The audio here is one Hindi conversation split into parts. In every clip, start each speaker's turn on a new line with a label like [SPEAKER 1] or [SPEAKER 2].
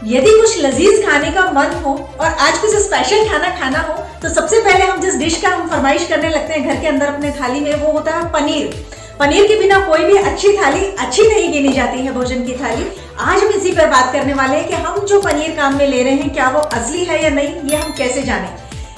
[SPEAKER 1] यदि कुछ लजीज खाने का मन हो और आज कुछ स्पेशल खाना खाना हो तो सबसे पहले हम जिस डिश का हम फरमाइश करने लगते हैं घर के अंदर अपने थाली में, वो होता है पनीर। पनीर के बिना कोई भी अच्छी थाली अच्छी नहीं गिनी जाती है, भोजन की थाली। आज हम इसी पर बात करने वाले हैं कि हम जो पनीर काम में ले रहे हैं क्या वो असली है या नहीं, ये हम कैसे जानें।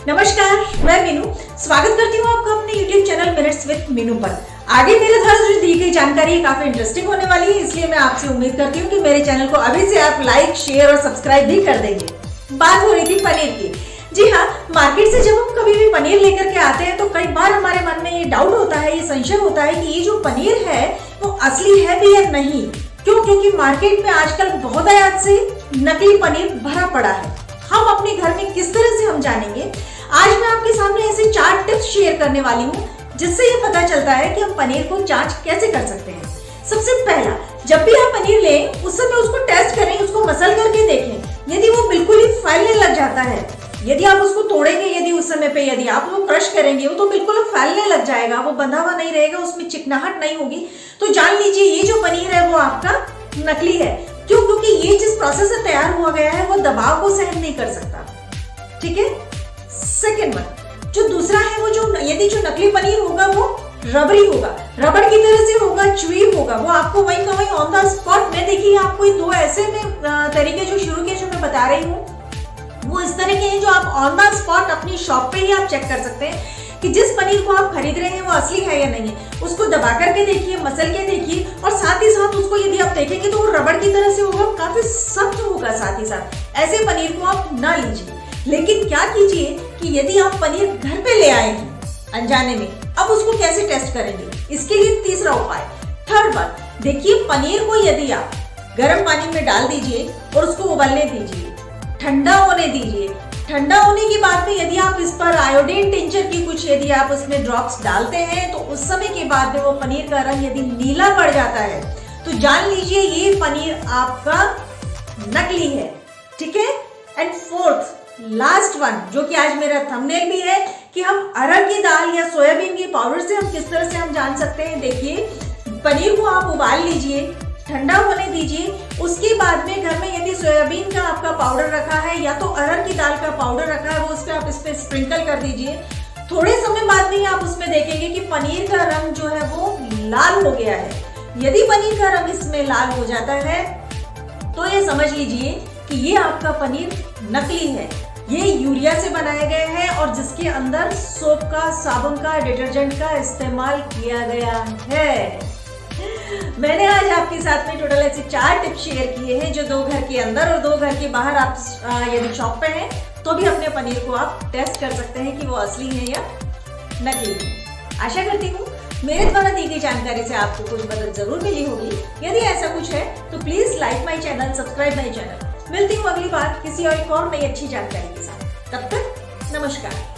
[SPEAKER 1] नमस्कार, मैं मीनू स्वागत करती हूँ आपका अपने YouTube channel minutes with Meenu पर। आगे मेरे द्वारा जो दी गई जानकारी काफी इंटरेस्टिंग होने वाली है, इसलिए मैं आपसे उम्मीद करती हूँ कि मेरे चैनल को अभी से आप लाइक, शेयर और सब्सक्राइब भी कर देंगे। बात हो रही थी पनीर की। जी हाँ, मार्केट से जब हम कभी भी पनीर लेकर के आते हैं तो कई बार हमारे मन में ये डाउट होता है, ये संशय होता है कि ये जो पनीर है वो असली है भी या नहीं। क्यों? क्योंकि मार्केट में आजकल बहुत आयात से नकली पनीर भरा पड़ा है। हम अपने घर में किस तरह से हम जानेंगे, आज मैं आपके सामने ऐसे 4 टिप्स शेयर करने वाली हूँ जिससे ये पता चलता है कि हम पनीर को जांच कैसे कर सकते हैं। सबसे पहला, जब भी आप पनीर लें उस समय उसको टेस्ट करें, उसको मसल करके देखें। यदि वो बिल्कुल ही फैलने लग जाता है, यदि आप उसको तोड़ेंगे, यदि उस समय पे यदि आप वो क्रश करेंगे वो तो बिल्कुल फैलने लग जाएगा, वो बंधा हुआ नहीं रहेगा, उसमें चिकनाहट नहीं होगी, तो जान लीजिए ये जो पनीर है वो आपका नकली है। क्यों? क्योंकि ये जिस प्रोसेस से तैयार हुआ गया है वो दबाव को सहन नहीं कर सकता। ठीक है। सेकेंड वन, जो दूसरा है वो जो यदि जो नकली पनीर होगा वो रबड़ी होगा, रबड़ की तरह से होगा, च्युई होगा, वो आपको वहीं का वहीं ऑन द स्पॉट में। देखिए आपको दो ऐसे में तरीके जो शुरू के जो मैं बता रही हूँ वो इस तरह के हैं जो आप ऑन द स्पॉट अपनी शॉप पे ही आप चेक कर सकते हैं कि जिस पनीर को आप खरीद रहे हैं वो असली है या नहीं है। उसको दबा करके देखिए, मसल के देखिए, और साथ ही साथ उसको यदि आप देखेंगे तो वो रबड़ की तरह से होगा, काफी सख्त होगा। साथ ही साथ ऐसे पनीर को आप ना लीजिए। लेकिन क्या कीजिए कि यदि आप पनीर घर पे ले आए हैं अनजाने में, अब उसको कैसे टेस्ट करेंगे, इसके लिए तीसरा उपाय। थर्ड वन, देखिए पनीर को यदि आप गर्म पानी में डाल दीजिए और उसको उबलने दीजिए, ठंडा होने दीजिए। ठंडा होने के बाद में यदि आप इस पर आयोडीन टिंचर की कुछ यदि आप उसमें ड्रॉप्स डालते हैं तो उस समय के बाद में वो पनीर का रंग यदि नीला पड़ जाता है तो जान लीजिए ये पनीर आपका नकली है। ठीक है। एंड फोर्थ लास्ट वन, जो कि आज मेरा थंबनेल भी है, कि हम अरहर की दाल या सोयाबीन की पाउडर से हम किस तरह से हम जान सकते हैं। देखिए पनीर को आप उबाल लीजिए, ठंडा होने दीजिए, उसके बाद में घर में यदि सोयाबीन का आपका पाउडर रखा है या तो अरहर की दाल का पाउडर रखा है वो उस पर आप इस पे स्प्रिंकल कर दीजिए। थोड़े समय बाद में आप उसमें देखेंगे कि पनीर का रंग जो है वो लाल हो गया है। यदि पनीर का रंग इसमें लाल हो जाता है तो ये समझ लीजिए कि ये आपका पनीर नकली है। ये यूरिया से बनाया गया है और जिसके अंदर सोप का, साबुन का, डिटर्जेंट का इस्तेमाल किया गया है। मैंने आज आपके साथ में टोटल ऐसे 4 टिप्स शेयर किए हैं जो 2 घर के अंदर और 2 घर के बाहर आप यदि शॉप पे हैं तो भी अपने पनीर को आप टेस्ट कर सकते हैं कि वो असली है या नकली है। आशा करती हूँ मेरे द्वारा दी गई जानकारी से आपको कुछ मदद जरूर मिली होगी। यदि ऐसा कुछ है तो please like my channel, subscribe my channel. मिलती हूँ अगली बार किसी और नई अच्छी जानकारी के साथ। तब तक नमस्कार।